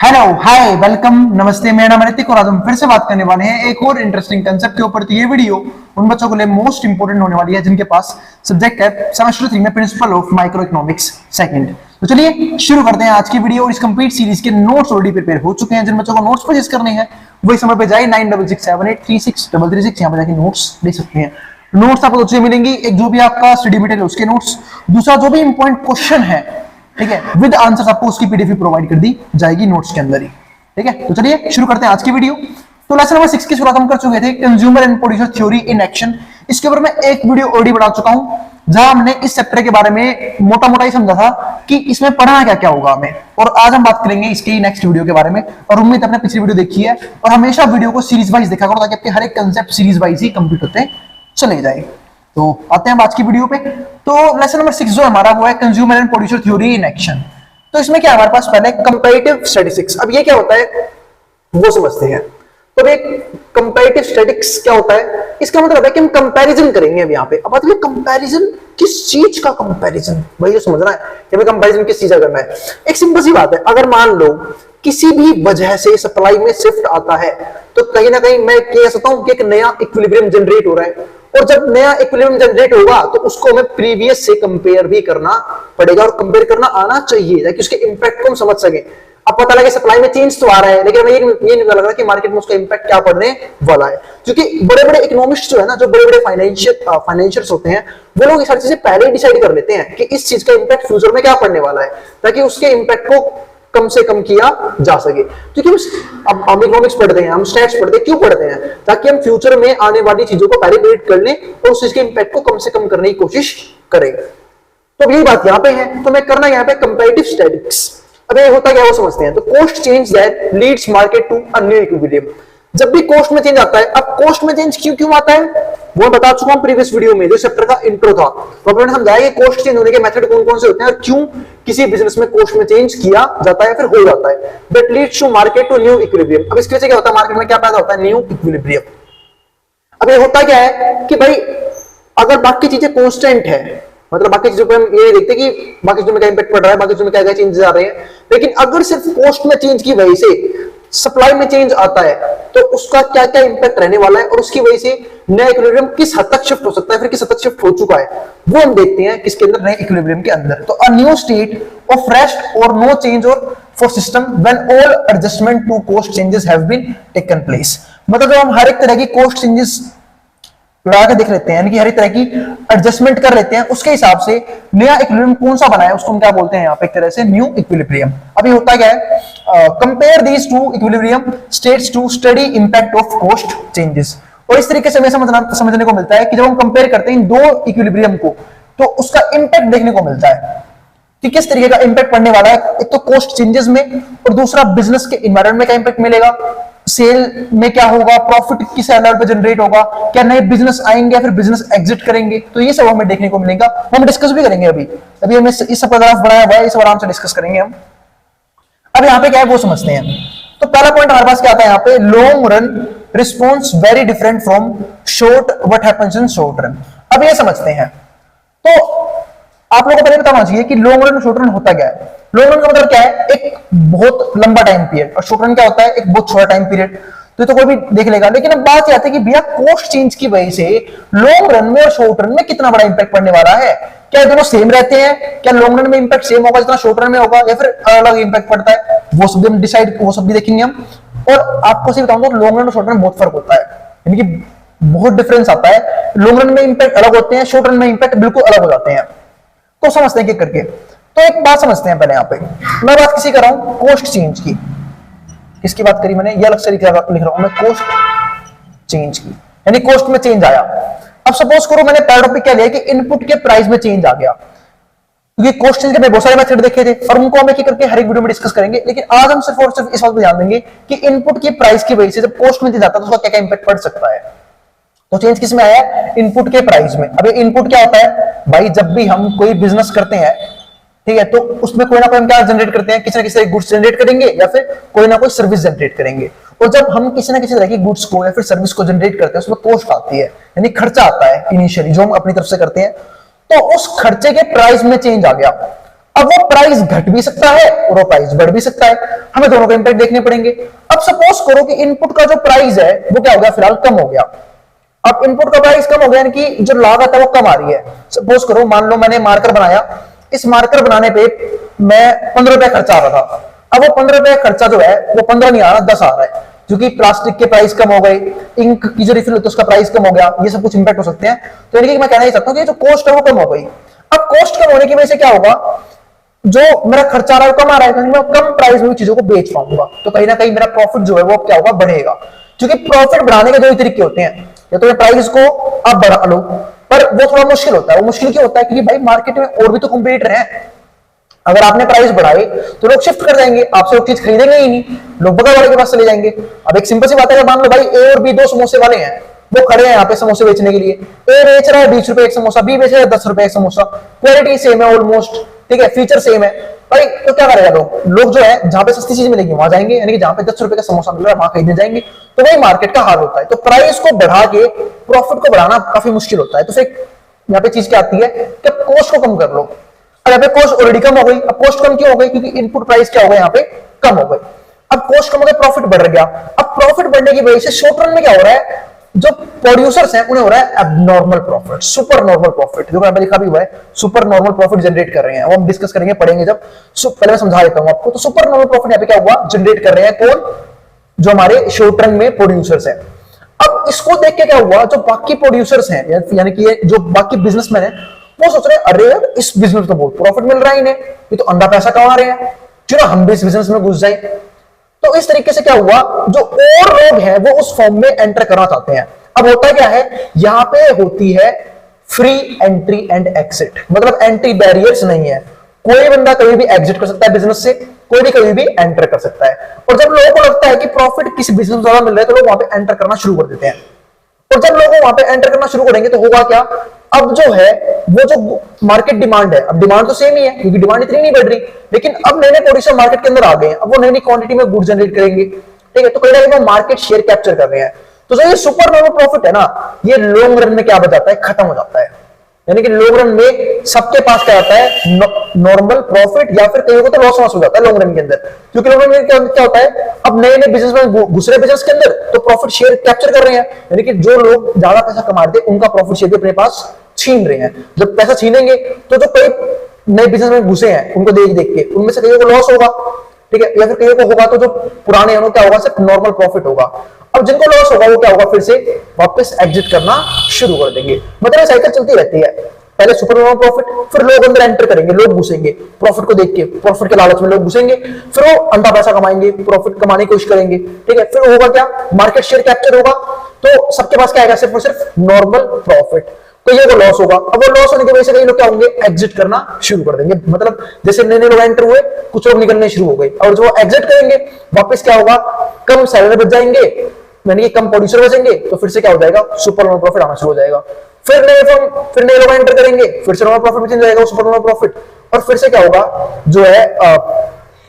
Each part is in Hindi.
हेलो हाय वेलकम नमस्ते। मेरा नाम ऋतिक और आज हम फिर से बात करने वाले हैं एक और इंटरेस्टिंग कंसेप्ट के ऊपर। तो ये वीडियो उन बच्चों के लिए मोस्ट इंपोर्टेंट होने वाली है जिनके पास सब्जेक्ट है सेमेस्टर 3 में principle of micro economics second. तो चलिए शुरू करते हैं आज की वीडियो। और इस कंप्लीट सीरीज के नोट्स ऑलरेडी प्रिपेयर हो चुके हैं। जिन बच्चों को नोट्स परचेज करने हैं वही समय पे जाए 9667836336 यहाँ पे जाके नोट्स ले सकते हैं। नोट्स आपको दो मिलेंगी, एक जो भी आपका स्टडी मटेरियल उसके नोट्स, दूसरा जो भी इंपॉर्टेंट क्वेश्चन है, ठीक है, विद आंसर्स आपको उसकी पीडीएफ प्रोवाइड कर दी जाएगी नोट्स के अंदर ही। ठीक है, तो चलिए शुरू करते हैं आज की वीडियो। तो लेसन नंबर 6 की शुरुआत हम कर चुके थे, consumer and producer theory in action. इसके ऊपर मैं एक वीडियो ऑलरेडी बना चुका हूं जहां हमने इस चैप्टर के बारे में मोटा मोटा ही समझा था कि इसमें पढ़ना क्या क्या होगा हमें। और आज हम बात करेंगे इसके नेक्स्ट वीडियो के बारे में। और उम्मीद अपने पिछली वीडियो देखी है और हमेशा वीडियो को सीरीज वाइज देखा करो ताकि आपके हर एक कंसेप्ट सीरीज वाइज ही कंप्लीट होते चले जाए। तो आते हैं आज की वीडियो पे। तो लेसन नंबर 6 जो हमारा वो है consumer and producer theory in action. तो इसमें क्या हमारे पास पहले कंपैरेटिव स्टैटिस्टिक्स। अब ये क्या होता है वो समझते हैं। तो एक कंपैरेटिव स्टैटिस्टिक्स क्या होता है, इसका मतलब है कि हम कंपैरिजन करेंगे। अब यहाँ पे अब मतलब कंपैरिजन किस चीज का कंपैरिजन, भाई ये समझना है कि हमें कंपैरिजन किस चीज का करना है। एक सिंपल सी बात है, अगर मान लो किसी भी वजह से सप्लाई में शिफ्ट आता है तो कहीं ना कहीं मैं कह सकता हूं कि एक नया इक्विलिब्रियम जनरेट हो रहा है। और जब नया इक्विलिब्रियम जनरेट होगा तो उसको हमें प्रीवियस से कंपेयर भी करना पड़ेगा और कंपेयर करना आना चाहिए ताकि उसके इंपैक्ट को हम समझ सके। अब पता लगे सप्लाई में चेंज तो आ रहा है लेकिन हमें ये नहीं पता लग रहा कि मार्केट में उसका इंपैक्ट क्या पड़ने वाला है। क्योंकि बड़े बड़े इकोनॉमिस्ट जो है ना, जो बड़े बड़े फाइनेंशियल्स होते हैं, वो लोग ये सारी चीजें पहले ही डिसाइड कर लेते हैं कि इस चीज का इंपैक्ट फ्यूचर में क्या पड़ने वाला है ताकि उसके इंपैक्ट को कम से कम किया जा सके। क्योंकि हम इकोनॉमिक्स पढ़ते हैं, हम स्टैट्स पढ़ते हैं, क्यों पढ़ते हैं? ताकि हम फ्यूचर में आने वाली चीजों को पहले प्रेडिक्ट कर लें और उस चीज के इंपैक्ट को कम से कम करने की कोशिश करें। तो यही बात यहाँ पे है। तो मैं करना यहाँ पे कंपैरेटिव स्टैटिस्टिक्स। अब ये होता क्या वो समझते हैं। तो cost change that leads market to a new equilibrium. जब भी कॉस्ट में चेंज आता है, अब कॉस्ट में चेंज क्यों आता है वो बता चुका हूं प्रीवियस वीडियो में, जो चैप्टर का इंट्रो था। तो अपने समझाया कि कॉस्ट चेंज होने के मेथड कौन कौन से होते हैं और क्यों किसी बिजनेस में कॉस्ट में चेंज किया जाता है फिर हो जाता है। That leads to market to new equilibrium. अब इसके वजह क्या होता है, मार्केट में क्या पैदा होता है, न्यू इक्विलिब्रियम। अब ये होता क्या है कि भाई अगर बाकी चीजें कॉन्स्टेंट है, मतलब बाकी चीजों पे हम ये देखते हैं कि बाकी चीजों में क्या इंपैक्ट पड़ रहा है, बाकी चीजों में क्या क्या चेंजेस आ रहे हैं, लेकिन अगर सिर्फ कॉस्ट में चेंज की वजह से सप्लाई में चेंज आता है तो उसका क्या क्या इंपैक्ट रहने वाला है और उसकी वजह से नया इक्विलिब्रियम किस हद तक शिफ्ट हो सकता है, फिर किस हद तक शिफ्ट हो चुका है, वो हम देखते हैं किसके अंदर, नए इक्विलिब्रियम के अंदर। तो a new state of rest और नो चेंज और for system when all adjustment to cost changes have been taken place. मतलब हम हर एक तरह की कॉस्ट चेंजेस लगा के देख लेते हैं, यानी कि हर एक तरह की एडजस्टमेंट कर लेते हैं, उसके हिसाब से नया इक्विलिब्रियम कौन सा बना है उसको हम क्या बोलते हैं यहाँ पे, एक तरह से न्यू इक्विलिब्रियम। अभी होता क्या है, compare these to equilibrium states to study impact of cost changes. और इस तरीके से हमें समझने को मिलता है कि जब हम कंपेयर करते हैं इन दो इक्विलिब्रियम को तो उसका इंपैक्ट देखने को मिलता है कि किस तरीके का इंपैक्ट पड़ने वाला है। एक तो कॉस्ट चेंजेस में और दूसरा बिजनेस के एनवायरनमेंट में क्या इंपैक्ट मिलेगा, सेल में क्या होगा, प्रॉफिट किस लेवल पे जनरेट होगा, क्या नए बिजनेस आएंगे या फिर बिजनेस एग्जिट करेंगे। तो ये सब हमें देखने को मिलेगा, हम डिस्कस भी करेंगे। अभी हमने इस सब ग्राफ बनाया हुआ है, इस आराम से डिस्कस करेंगे हम। अब यहाँ पे क्या है वो समझते हैं। तो पहला पॉइंट हमारे पास क्या आता है यहाँ पे, long run response very different from short what happens in short run. अब ये समझते हैं। तो आप लोगों को पहले बताना चाहिए कि लॉन्ग रन और शॉर्ट रन होता क्या है। लॉन्ग रन का मतलब क्या है, एक बहुत लंबा टाइम पीरियड, और शॉर्ट रन क्या होता है, एक बहुत छोटा टाइम पीरियड। तो कोई भी देख लेगा। लेकिन अब बात यह आती है कि भैया कॉस्ट चेंज की वजह से लॉन्ग रन में और शॉर्ट रन में कितना बड़ा इंपैक्ट पड़ने वाला है। क्या दोनों सेम रहते हैं, क्या लॉन्ग रन में इंपैक्ट सेम होगा जितना शॉर्ट रन में होगा, या फिर अलग अलग इंपैक्ट पड़ता है, वो सब भी हम डिसाइड, वो सब भी देखेंगे हम। और आपको सिर्फ बताऊं तो लॉन्ग रन और शॉर्ट रन में बहुत फर्क होता है, यानी कि बहुत डिफरेंस आता है। लॉन्ग रन में इंपैक्ट अलग होते हैं, शॉर्ट रन में इंपैक्ट बिल्कुल अलग हो जाते हैं। तो समझते हैं कि करके। तो एक बात समझते हैं पहले यहाँ पे, मैं बात किसी कर रहा हूं कॉस्ट चेंज की। किसकी बात करी मैंने, ये अलग से लिख रहा हूं मैं, कॉस्ट चेंज की, यानी कॉस्ट में चेंज आया। अब सपोज करो मैंने पहला टॉपिक क्या लिया कि इनपुट के प्राइस में चेंज आ गया, क्योंकि कॉस्ट चेंज के बहुत सारे मेथड देखे थे और उनको हम एक करके हर एक वीडियो में डिस्कस करेंगे। लेकिन आज हम सिर्फ और सिर्फ इस बात पर ध्यान देंगे कि इनपुट की प्राइस की वजह से जब कॉस्ट में चेंज आता है तो उसका क्या क्या इंपैक्ट पड़ सकता है। तो चेंज किस में आया, इनपुट के प्राइस में। अब इनपुट क्या होता है भाई, जब भी हम कोई बिजनेस करते हैं, ठीक है, तो उसमें कोई ना कोई हम क्या जनरेट करते हैं, किसी ना किसी गुड्स जनरेट करेंगे या फिर कोई ना कोई सर्विस जनरेट करेंगे। और जब हम किसी ना किसी तरह की गुड्स को या फिर सर्विस को जनरेट करते हैं उसमें कॉस्ट आती है, यानी खर्चा आता है इनिशियली जो हम अपनी तरफ से करते हैं। तो उस खर्चे के प्राइस में चेंज आ गया। अब वो प्राइस घट भी सकता है और वो प्राइस बढ़ भी सकता है, हमें दोनों का इंपैक्ट देखने पड़ेंगे। अब सपोज करो कि इनपुट का जो प्राइस है वो क्या हो गया, फिलहाल कम हो गया। अब इनपुट का प्राइस कम हो गया, यानी कि जो लागत है वो कम आ रही है। सपोज करो, मान लो मैंने मार्कर बनाया, इस मार्कर बनाने पे मैं 15 रुपए खर्चा आ रहा था। अब वो 15 रुपए खर्चा जो है वो 15 नहीं आ रहा, 10 आ रहा है, क्योंकि प्लास्टिक के प्राइस कम हो गए, इंक की जो रिफिल होती है उसका प्राइस कम हो गया, ये सब कुछ इंपैक्ट हो सकते हैं। तो यानी कि मैं कहना ही सकता हूँ कि जो कॉस्ट है वो कम हो गई। अब कॉस्ट कम होने की वजह से क्या होगा, जो मेरा खर्चा आ रहा है वो कम आ रहा है, क्योंकि मैं कम प्राइस में चीजों को बेच पाऊंगा, तो कहीं ना कहीं मेरा प्रॉफिट जो है वो क्या होगा, बढ़ेगा। क्योंकि प्रॉफिट बढ़ाने के दो ही तरीके होते हैं, या तो प्राइस को आप बढ़ा लो, पर वो थोड़ा मुश्किल होता है। वो मुश्किल क्यों होता है, क्योंकि भाई मार्केट में और भी तो कंपीटिटर हैं। अगर आपने प्राइस बढ़ाई तो लोग शिफ्ट कर जाएंगे, आपसे वो चीज खरीदेंगे ही नहीं, लोग बगल वाले के पास चले जाएंगे। अब एक सिंपल सी बात है, मान लो भाई ए और बी दो समोसे वाले हैं, वो खड़े हैं यहाँ पे समोसे बेचने के लिए। ए बेच रहा है 20 रुपए एक समोसा, बी बेच रहा है 10 रुपए एक समोसा, क्वालिटी सेम है ऑलमोस्ट, ठीक है, फीचर सेम है भाई। तो क्या करेगा लोग जो है जहां पे सस्ती चीज मिलेगी वहां जाएंगे, यानी कि जहां पे 10 रुपए का समोसा मिल रहा है वहां खरीदने जाएंगे। तो वही मार्केट का हाल होता है। तो प्राइस को बढ़ा के प्रॉफिट को बढ़ाना काफी मुश्किल होता है। तो फिर यहाँ पे चीज क्या आती है कि कॉस्ट को कम कर लो। अब यहाँ पे कॉस्ट ऑलरेडी कम हो गई। अब कॉस्ट कम क्यों हो गई, क्योंकि इनपुट प्राइस क्या हो गया, यहाँ पे कम हो गई। अब कॉस्ट कम हो गई, प्रॉफिट बढ़ गया। अब प्रॉफिट बढ़ने की वजह से शॉर्ट रन में क्या हो रहा है, जो प्रोड्यूसर्स हैं उन्हें हो रहा है abnormal profit, super normal profit, जो यहाँ पे लिखा भी हुआ है सुपर नॉर्मल प्रॉफिट जनरेट कर रहे हैं। वो हम डिस्कस करेंगे, पढ़ेंगे जब। पहले मैं समझा देता हूं आपको। तो सुपर नॉर्मल प्रॉफिट यहाँ पे क्या हुआ, जनरेट कर रहे हैं कौन, जो हमारे शॉर्ट रन में प्रोड्यूसर्स हैं। अब इसको देख के क्या हुआ, जो बाकी प्रोड्यूसर्स हैं, यानी कि जो बाकी बिजनेसमैन है, वो सोच रहे हैं अरे यार इस बिजनेस में तो बहुत प्रॉफिट मिल रहा है इन्हें, ये तो अंधा पैसा कमा रहे हैं, क्यों ना हम भी इस बिजनेस में घुस जाए। तो इस तरीके से क्या हुआ, जो और लोग हैं वो उस फॉर्म में एंटर करना चाहते हैं। अब होता क्या है, यहां पे होती है फ्री एंट्री एंड एग्जिट, मतलब एंट्री बैरियर्स नहीं है। कोई बंदा कभी भी एग्जिट कर सकता है बिजनेस से, कोई भी कभी भी एंटर कर सकता है। और जब लोगों को लगता है कि प्रॉफिट किसी बिजनेस में ज्यादा मिल रहा है, तो लोग वहां पे एंटर करना शुरू कर देते हैं। और जब लोग वहां पे एंटर करना शुरू करेंगे तो होगा क्या, अब जो है वो जो मार्केट डिमांड है, अब डिमांड तो सेम ही है क्योंकि डिमांड इतनी नहीं बढ़ रही, लेकिन अब नए नए प्रोड्यूसर मार्केट के अंदर आ गए हैं। अब वो नई नई क्वांटिटी में गुड जनरेट करेंगे, ठीक है। तो कहीं ना कहीं वो मार्केट शेयर कैप्चर कर रहे हैं। तो जो ये सुपर नॉर्मल प्रॉफिट है ना, ये लॉन्ग रन में क्या हो जाता है, खत्म हो जाता है। यानी कि लॉन्ग रन में सबके पास क्या आता है, नॉर्मल प्रॉफिट, या फिर कहीं को तो लॉस हो जाता है लॉन्ग रन के अंदर। क्योंकि लॉन्ग रन में क्या होता है, अब नए नए बिजनेस में घुस रहे बिजनेस के अंदर, तो प्रॉफिट शेयर कैप्चर कर रहे हैं। यानी कि जो लोग ज्यादा पैसा कमा रहे थे उनका प्रॉफिट शेयर भी अपने पास छीन रहे हैं। जब पैसा छीनेंगे तो जो कई नए बिजनेस में घुसे हैं उनको देख देख के उनमें से कईयों को लॉस होगा, ठीक है, या फिर कईयों को होगा तो जो पुराने हैं क्या होगा, सिर्फ नॉर्मल प्रॉफिट होगा। अब जिनको लॉस होगा वो क्या होगा, फिर से वापस एग्जिट करना शुरू कर देंगे। मतलब साइकिल चलती रहती है, पहले सुपर नॉर्मल प्रॉफिट, फिर लोग अंदर एंटर करेंगे, लोग घुसेंगे प्रॉफिट को देख के, प्रॉफिट के लालच में लोग घुसेंगे, फिर वो अंधा पैसा कमाएंगे, प्रॉफिट कमाने की कोशिश करेंगे, ठीक है। फिर होगा क्या, मार्केट शेयर कैप्चर होगा, तो सबके पास क्या आएगा, सिर्फ और सिर्फ नॉर्मल प्रॉफिट। तो ये वो लॉस होगा। अब वो लॉस होने की वजह से कई लोग क्या होंगे, एग्जिट करना शुरू कर देंगे। मतलब जैसे नए नए लोग एंटर हुए, कुछ लोग निकलने शुरू हो गए, और जो एग्जिट करेंगे वापस क्या होगा, कम सैलरी बच जाएंगे, यानी कि कम प्रोड्यूसर बचेंगे, तो फिर से क्या हो जाएगा, सुपर नॉर्मल प्रॉफिट आना शुरू हो जाएगा। फिर नए लोग एंटर करेंगे, फिर से नॉर्मल प्रॉफिट बच जाएगा, सुपर नॉर्मल प्रॉफिट। और फिर से क्या होगा, जो है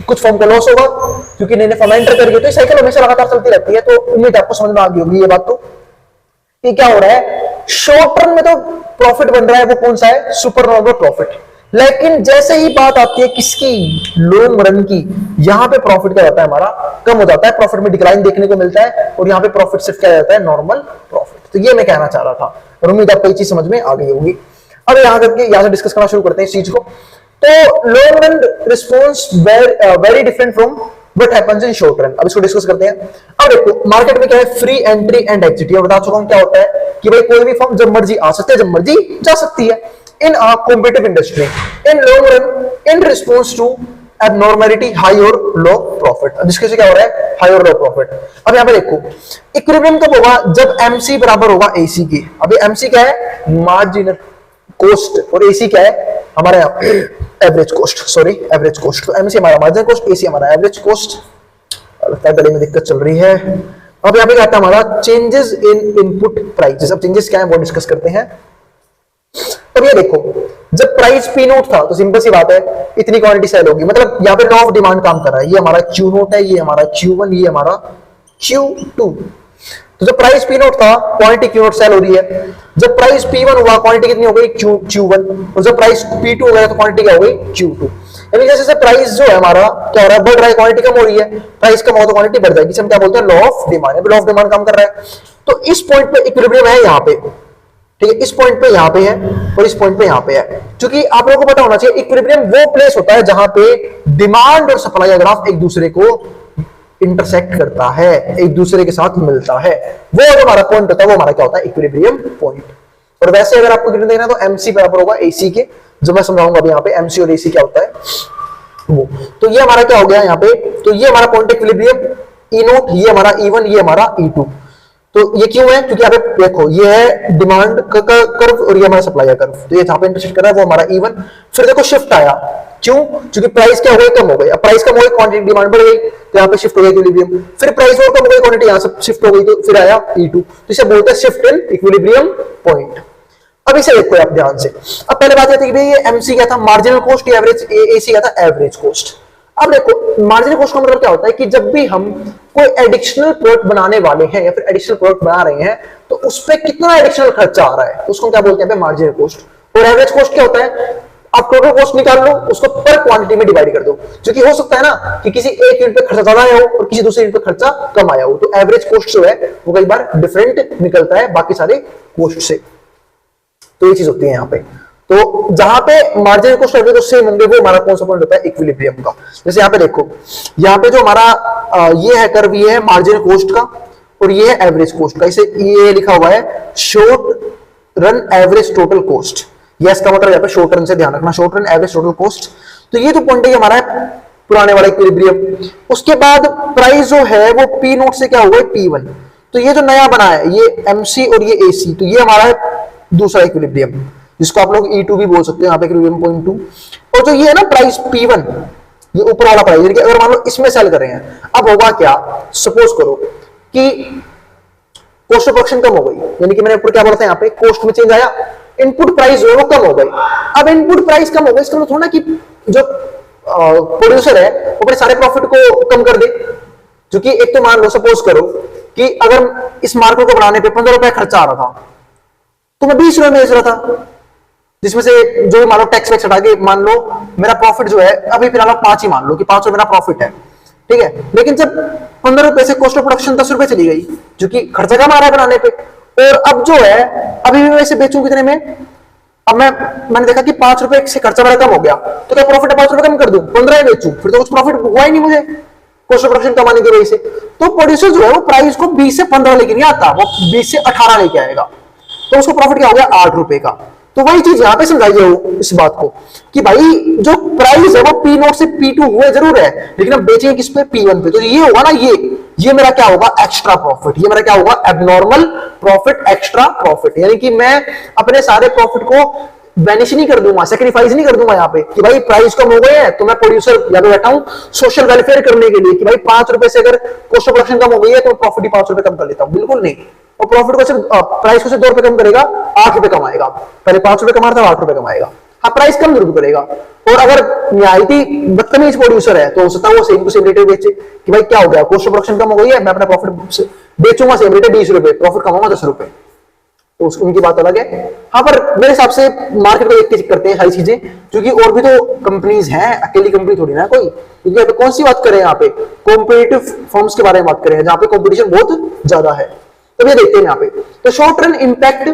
कुछ फॉर्म का लॉस होगा, क्योंकि नए नए फॉर्म एंटर करेंगे। तो ये साइकिल हमेशा लगातार चलती रहती है। तो उम्मीद आपको समझ में आ गई होगी ये बात। तो ये क्या हो रहा है, शॉर्ट टर्म में तो प्रॉफिट बन रहा है, वो कौन सा है, सुपर नॉर्मल प्रॉफिट। लेकिन जैसे ही बात आती है किसकी, लॉन्ग रन की, यहां पे प्रॉफिट क्या होता है, हमारा कम हो जाता है, प्रॉफिट में डिक्लाइन देखने को मिलता है, और यहां पे प्रॉफिट सिर्फ क्या जाता है, नॉर्मल प्रॉफिट। तो ये मैं कहना चाह रहा था, और उम्मीद आपको ये चीज समझ में आ गई होगी। अब यहां करके यहां से डिस्कस करना शुरू करते हैं इस चीज को। तो long run response very different from what happens in short run. अब इसको डिस्कस करते हैं। अब देखो मार्केट में क्या है, फ्री एंट्री एंड एग्जिट। ये बता चुका हूं क्या होता है, कि भाई कोई भी फर्म जब मर्जी आ सकती है, जब मर्जी जा सकती है। In a competitive industry, in long run, in response to abnormality, high और लो प्रॉफिट। अब इसके से क्या हो रहा है, हाई और लो प्रॉफिट। अब यहां पे देखो इक्विलिब्रियम कब होगा, जब एमसी बराबर होगा एसी की। अभी एमसी क्या है, मार्जिनल कॉस्ट, और एसी क्या है, हमारे average cost, sorry average cost. तो एमसी हमारा मार्जिनल कॉस्ट, एसी हमारा एवरेज कॉस्ट। लगता है गले में दिक्कत चल रही है। अब यहां पे क्या आता है हमारा, चेंजेस इन इनपुट प्राइसेस। अब चेंजेस क्या है वो डिस्कस करते हैं। अब ये देखो, जब प्राइस पी नोट था तो सिंपल सी बात है, इतनी क्वांटिटी सेल होगी, मतलब यहाँ पे लॉ ऑफ डिमांड काम कर रहा है। ये हमारा क्यू नोट है, ये हमारा Q1, ये हमारा Q2। तो जब प्राइस पी नोट था, क्वांटिटी क्यू नोट सेल हो रही है। जब प्राइस P1 हुआ, क्वांटिटी कितनी हो गई, Q1। और जब प्राइस P2 हो गया तो क्वांटिटी क्या हो गई, Q2। यानी जैसे जैसे प्राइस जो है हमारा क्या हो रहा है, बढ़ रहा है, क्वांटिटी कम हो रही है, प्राइस कम हो तो क्वांटिटी बढ़ जाएगी, हम क्या बोलते हैं, law of demand. Law of demand काम कर रहा है। तो इस पॉइंट पे इक्विलिब्रियम है यहाँ पे, ठीक है, इस पॉइंट पे यहाँ पे है और इस पॉइंट पे यहाँ पे है। क्योंकि आप लोगों को पता होना चाहिए इक्विलिब्रियम वो प्लेस होता है जहां पे डिमांड और सप्लाई का ग्राफ एक दूसरे को इंटरसेक्ट करता है, एक दूसरे के साथ मिलता है, वो जो हमारा पॉइंट होता है वो हमारा क्या होता है, इक्विलिब्रियम पॉइंट। और वैसे अगर आपको देखना तो एमसी बराबर होगा एसी के, जो मैं समझाऊंगा अभी यहाँ पे एमसी और एसी क्या होता है वो। तो ये हमारा क्या हो गया यहाँ पे, तो ये हमारा पॉइंट इक्विलिब्रियम ई नोट, ये हमारा E1, ये हमारा E2। तो ये क्यों है, क्योंकि यहाँ पे देखो ये है डिमांड का कर्व और ये हमारा सप्लाई का कर्व, तो ये जहां पे इंटरसेक्ट कर रहा है वो हमारा E1। फिर देखो शिफ्ट आया, क्यों, क्योंकि प्राइस क्या हो गई, कम हो गई। अब प्राइस कम हो गई, क्वांटिटी डिमांड बढ़ गई, तो यहाँ पे शिफ्ट हो गया इक्विलिब्रियम। फिर प्राइस और कम हो गई, क्वांटिटी यहाँ से शिफ्ट हो गई, तो फिर आया E2। तो इसे बोलते हैं शिफ्ट इन इक्विलिब्रियम पॉइंट। अब इसे देखो आप ध्यान से। अब पहले बात थी कि भाई ये एमसी क्या था, मार्जिनल कॉस्ट, एवरेज, एसी क्या था, एवरेज कॉस्ट। अब देखो मार्जिनल कॉस्ट का मतलब क्या होता है कि जब भी हम कोई एडिशनल प्रोडक्ट बनाने वाले हैं या फिर एडिशनल प्रोडक्ट बना रहे हैं तो उस पर कितना एडिशनल खर्चा आ रहा है, उसको क्या बोलते हैं, मार्जिनल कॉस्ट। और एवरेज कॉस्ट क्या होता है, आप टोटल कॉस्ट निकाल लो, उसको पर क्वांटिटी में डिवाइड कर दो, क्योंकि हो सकता है ना कि किसी एक यूनिट पे खर्चा ज्यादा आया हो और किसी दूसरे यूनिट पे खर्चा कम आया हो, तो एवरेज कॉस्ट जो है वो कई बार डिफरेंट निकलता है बाकी सारे कॉस्ट से। तो ये चीज होती है यहाँ पे। तो जहां पे marginal cost average cost same होंगे वो हमारा कौन सा पॉइंट होता है, इक्विलिब्रियम का। जैसे यहाँ पे देखो, यहाँ पे जो हमारा ये है कर्व, ये है मार्जिनल कॉस्ट का और ये है एवरेज कॉस्ट का। इसे ये लिखा हुआ है short run average total cost. Yes का मतलब यहाँ पे शॉर्ट रन से ध्यान रखना, short run average total cost. तो ये जो पॉइंट है हमारा है पुराने वाला इक्विलिब्रियम। उसके बाद प्राइस जो है वो पी नोट से क्या हुआ है, P1। तो ये जो नया बना है ये एमसी और ये एसी, तो ये हमारा है दूसरा इक्विलिब्रियम, जिसको आप लोग E2 भी बोल सकते हैं, यहाँ पे इक्विलिब्रियम पॉइंट 2। और जो ये है ना प्राइस P1, ये ऊपर वाला प्राइस, यानी कि अगर मान लो इसमें सेल कर रहे हैं, अब होगा क्या, सपोज करो कि कॉस्ट ऑफ प्रोडक्शन कम हो गई, यानी कि मैंने ऊपर क्या बोला था, यहाँ पे कॉस्ट में चेंज आया, इनपुट प्राइस जो है वो कम हो गई। अब इनपुट प्राइस कम हो गई, इसका मतलब थोड़ा कि जो प्रोड्यूसर है वो अपने सारे प्रॉफिट को कम कर दे। क्योंकि एक तो मान लो सपोज करो कि अगर इस मार्केट को बनाने पे 15 रुपए खर्चा आ रहा था तो मैं 20 रुपए में बेच रहा था, जिसमें से जो मान लो टैक्स वैक्स हटा के मान लो मेरा प्रॉफिट जो है अभी फिलहाल 5 ही मान लो कि 5 रुपए मेरा प्रॉफिट है, ठीक है। लेकिन जब 15 रुपए से कॉस्ट ऑफ प्रोडक्शन 10 रुपए चली गई, क्योंकि खर्चा कम आ रहा है बनाने पे, और अब जो है अभी भी मैं इसे बेचूं कितने में, अब मैंने देखा कि 5 रुपए से खर्चा मेरा कम हो गया, तो क्या प्रॉफिट है 5 रुपए कम कर दूं, 15 ही बेचूं, फिर तो कुछ प्रॉफिट हुआ ही नहीं मुझे कॉस्ट ऑफ प्रोडक्शन कमाने की वजह से। तो प्रोड्यूसर जो है वो प्राइस को 20 से 15 लेके नहीं आता, वो 20 से 18 लेके आएगा, तो उसको प्रॉफिट क्या हो गया, 8 रुपए का। तो वही चीज यहां पे समझाइए इस बात को कि भाई जो प्राइस है वो पी नोट से P2 हुए जरूर है, लेकिन हम बेचेंगे किस पे, P1 पे। तो ये होगा ना, ये मेरा क्या होगा, एक्स्ट्रा प्रॉफिट, ये मेरा क्या होगा, एबनॉर्मल प्रॉफिट, एक्स्ट्रा प्रॉफिट। यानी कि मैं अपने सारे प्रॉफिट को वैनिश नहीं कर दूंगा, सेक्रीफाइस नहीं कर दूंगा यहाँ पे कि भाई प्राइस कम हो गए हैं तो मैं प्रोड्यूसर यहाँ पे बैठा हूं सोशल वेलफेयर करने के लिए कि भाई 5 रुपए से अगर कॉस्ट ऑफ प्रोडक्शन कम हो गई है तो प्रॉफिट ही 5 रुपए कम कर लेता हूं, बिल्कुल नहीं। और प्रॉफिट को सिर्फ प्राइस को सिर्फ 2 रुपए कम करेगा, 8 रुपए कमाएगा। पहले 5 रुपए कमा रहा था, 8 रुपए कमाएगा। हाँ, प्राइस कम जरूर करेगा। और अगर न्यायती बदतमीज प्रोड्यूसर है तो हो सकता है वो सेम टू सेम रेट बेचे कि भाई क्या हो गया, कॉस्ट ऑफ प्रोडक्शन कम हो गई है, मैं अपना प्रॉफिट बेचूंगा सेम रेट 20 रुपए, प्रॉफिट कमाऊंगा 10 रुपए, तो उनकी बात अलग है। हाँ, पर मेरे हिसाब से मार्केट को देख के करते हैं सारी चीजें, क्योंकि और भी तो कंपनीज हैं, अकेली कंपनी थोड़ी ना कोई। क्योंकि यहाँ पे कौन सी बात करें, यहाँ पे कॉम्पिटिटिव फर्म्स के बारे में बात करें जहां पे कॉम्पिटिशन बहुत ज्यादा है। तो ये देखते हैं यहाँ पे, तो short term impact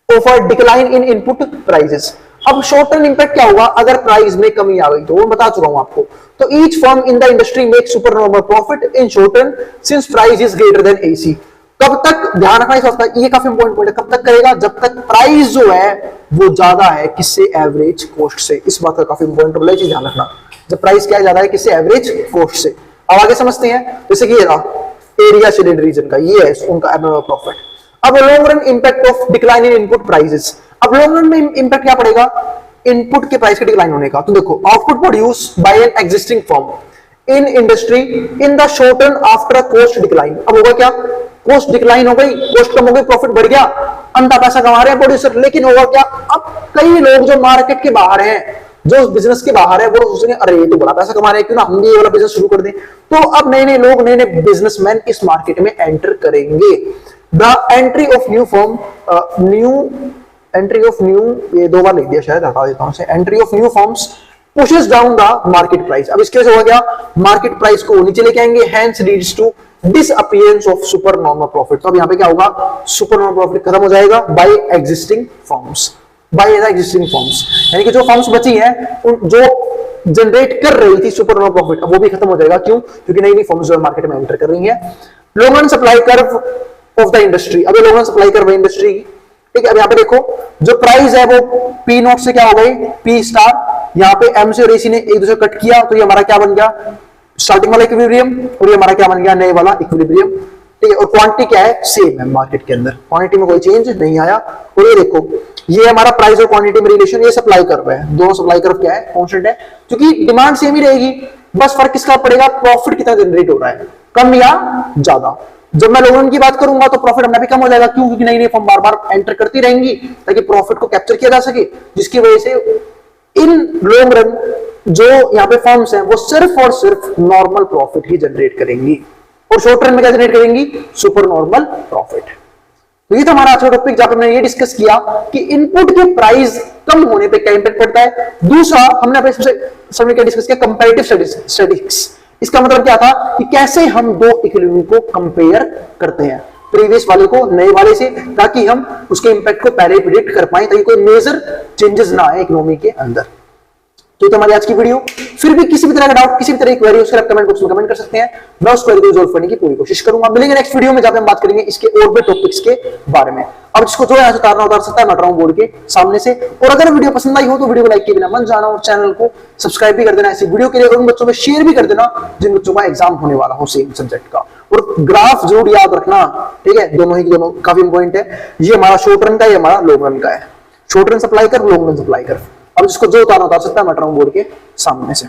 of a decline in input prices. अब शॉर्ट टर्म इंपैक्ट क्या होगा अगर प्राइस में कमी आ गई, तो वो बता चुका हूं आपको। तो each firm in the industry make super normal profit in short term since price is greater than AC. कब तक ध्यान रखना इस बात का, ये काफी इंपॉर्टेंट पॉइंट है, कब तक करेगा, जब तक प्राइस जो है वो ज्यादा है किससे, एवरेज कॉस्ट से। इस बात का काफी इंपॉर्टेंट रोल है, ध्यान रखना, जब प्राइस क्या ज्यादा है किससे, एवरेज कॉस्ट से। अब आगे समझते हैं, जैसे कि ये एरिया शेडेड रीजन का, ये है उनका एबनॉर्मल प्रॉफिट। अब long run impact of decline in input prices. अब लॉन्ग रन में इंपैक्ट क्या पड़ेगा, इनपुट के प्राइस के डिक्लाइन होने का। तो देखो, output produce by an existing firm in industry in the short term after cost decline. अब होगा क्या, कॉस्ट डिक्लाइन हो गई, कॉस्ट कम हो गई, प्रॉफिट बढ़ गया, अंधा पैसा कमा रहे हैं प्रोड्यूसर। लेकिन होगा क्या, अब कई लोग जो मार्केट के बाहर हैं, जो बिजनेस के बाहर है, वो सोचेंगे अरे ये तो बड़ा पैसा कमा रहे हैं, क्यों ना हम भी ये वाला बिजनेस शुरू कर दें। तो अब नए नए लोग, नए नए बिजनेसमैन इस मार्केट में एंटर करेंगे। The entry of new firm, entry of new, ये 2 बार लिख दिया शायद, हटा देता हूं से, entry of new firms pushes down the market price. अब इसके वजह से हो गया मार्केट प्राइस को नीचे लेके आएंगे, hence leads to disappearance of super normal profit. तो अब यहां पे क्या होगा, सुपर नॉर्मल प्रॉफिट खत्म हो जाएगा by existing firms, by existing firms, यानी कि जो फर्म्स बची हैं उन जो जनरेट कर रही थी सुपर नॉर्मल प्रॉफिट, अब वो भी खत्म हो जाएगा। क्यों? क्योंकि नई नई फर्म्स जो मार्केट में एंटर कर रही हैं। Long run supply curve of the industry, अब long run supply curve industry, ठीक है। अब यहाँ पे देखो जो प्राइस है वो पी नोट से क्या हो गई, पी स्टार, यहाँ पे एम से और एसी ने एक दूसरे कट किया, तो ये हमारा क्या बन गया, स्टार्टिंग वाला इक्विलिब्रियम, और ये हमारा क्या बन गया, नए वाला इक्विलिब्रियम, ठीक है। और क्वांटिटी क्या है, सेम है मार्केट के अंदर, क्वांटिटी में कोई चेंज नहीं आया। और ये देखो ये हमारा प्राइस और क्वांटिटी में रिलेशन, ये सप्लाई कर्व है, दोनों सप्लाई कर्व क्या है, कांस्टेंट है, क्योंकि डिमांड सेम ही रहेगी, बस फर्क किसका पड़ेगा, प्रॉफिट कितना जनरेट हो रहा है, कम या ज्यादा। जब मैं लॉन्ग रन की बात करूंगा तो प्रॉफिट अपने भी कम हो जाएगा। क्यों? क्योंकि नई नई फर्म बार बार एंटर करती रहेंगी ताकि प्रॉफिट को कैप्चर किया जा सके, जिसकी वजह से इन लॉन्ग रन जो यहाँ पे फर्म्स हैं वो सिर्फ और सिर्फ नॉर्मल प्रॉफिट ही जनरेट करेंगी, और शॉर्ट रन में क्या जनरेट करेंगी, सुपर नॉर्मल प्रॉफिट। तो ये तो हमारा अच्छा टॉपिक जहां पर हमने ये डिस्कस किया कि इनपुट के प्राइस कम होने पे क्या इंपैक्ट पड़ता है। दूसरा हमने अपने सबसे क्या डिस्कस किया, कंपैरेटिव स्टैटिस्टिक्स। इसका मतलब क्या था कि कैसे हम दो इक्विलिब्रियम को कंपेयर करते हैं, प्रीवियस वाले को नए वाले से, ताकि हम उसके इंपैक्ट को पहले प्रिडिक्ट कर पाए, ताकि कोई मेजर चेंजेस ना आए इकोनॉमी के अंदर। तो हमारी आज की वीडियो, फिर भी किसी भी तरह का डाउट, किसी भी तरह की क्वेरी उसके आप कमेंट बॉक्स में कमेंट कर सकते हैं, मैं उस क्वेरी को रिजॉल्व करने की पूरी कोशिश करूंगा। मिलेंगे नेक्स्ट वीडियो में जहां पे हम बात करेंगे इसके और भी टॉपिक्स के बारे में। अब जिसको जो है उतारना उतार सकता है, मैं उतार बोर्ड के सामने से। और अगर वीडियो पसंद आई हो तो वीडियो को लाइक किए बिना मत जाना, और चैनल को सब्सक्राइब भी कर देना ऐसी वीडियो के लिए, और उन बच्चों में शेयर भी कर देना जिन बच्चों का एग्जाम होने वाला हो सेम सब्जेक्ट का। और ग्राफ जरूर याद रखना, ठीक है, दोनों ही दोनों काफी इंपॉर्टेंट है। ये हमारा शॉर्ट रन का, ये हमारा लॉन्ग रन का है। शॉर्ट रन सप्लाई कर, लॉन्ग रन सप्लाई कर। अब जिसको जो उतारना उतार सकता है, मैं बोर्ड के सामने से।